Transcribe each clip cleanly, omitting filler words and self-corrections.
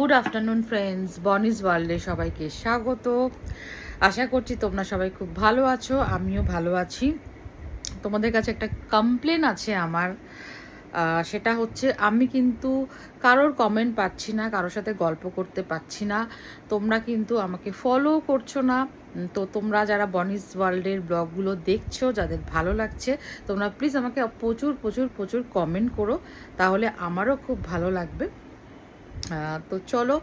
Good afternoon friends, বনিজ ওয়ার্ল্ডে সবাইকে স্বাগত। আশা করছি তোমরা সবাই খুব ভালো আছো, আমিও ভালো আছি। তোমাদের কাছে একটা কমপ্লেন আছে আমার, সেটা হচ্ছে আমি কিন্তু কারোর কমেন্ট পাচ্ছি না, কারোর সাথে গল্প করতে পাচ্ছি না। তোমরা কিন্তু আমাকে ফলো করছো না। তো তোমরা যারা বনিজ ওয়ার্ল্ডের ব্লগগুলো দেখছো, যাদের ভালো লাগছে, তোমরা প্লিজ আমাকে প্রচুর প্রচুর প্রচুর কমেন্ট করো, তাহলে আমারও খুব ভালো লাগবে। তো চলো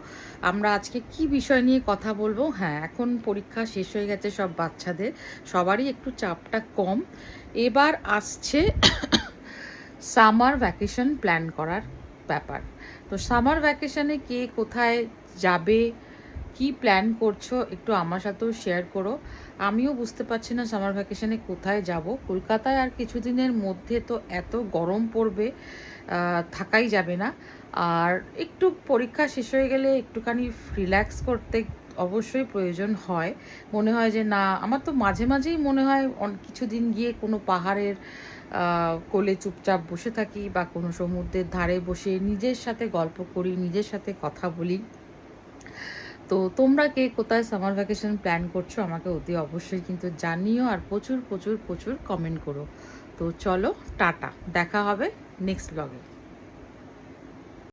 আমরা আজকে কি বিষয় নিয়ে কথা বলবো। হ্যাঁ, এখন পরীক্ষা শেষ হয়ে গেছে সব বাচ্চাদের, সবারই একটু চাপটা কম। এবার আসছে সামার ভ্যাকেশন প্ল্যান করার ব্যাপার। তো সামার ভ্যাকেশনে কে কোথায় যাবে, কি প্ল্যান করছো, একটু আমার সাথেও শেয়ার করো। আমিও বুঝতে পারছি না সামার ভ্যাকেশনে কোথায় যাব। কলকাতায় আর কিছুদিনের মধ্যে তো এত গরম পড়বে, থাকাই যাবে না। আর একটু পরীক্ষা শেষ হয়ে গেলে একটুখানি রিল্যাক্স করতে অবশ্যই প্রয়োজন হয়। মনে হয় যে না, আমার তো মাঝে মাঝেই মনে হয় কিছুদিন গিয়ে কোনো পাহাড়ের কোলে চুপচাপ বসে থাকি, বা কোনো সমুদ্রের ধারে বসে নিজের সাথে গল্প করি, নিজের সাথে কথা বলি। তো তোমরা কে কোথায় সামার ভ্যাকেশন প্ল্যান করছো আমাকে অতি অবশ্যই কিন্তু জানিও, আর প্রচুর প্রচুর প্রচুর কমেন্ট করো। তো চলো, টাটা, দেখা হবে নেক্সট ব্লগে।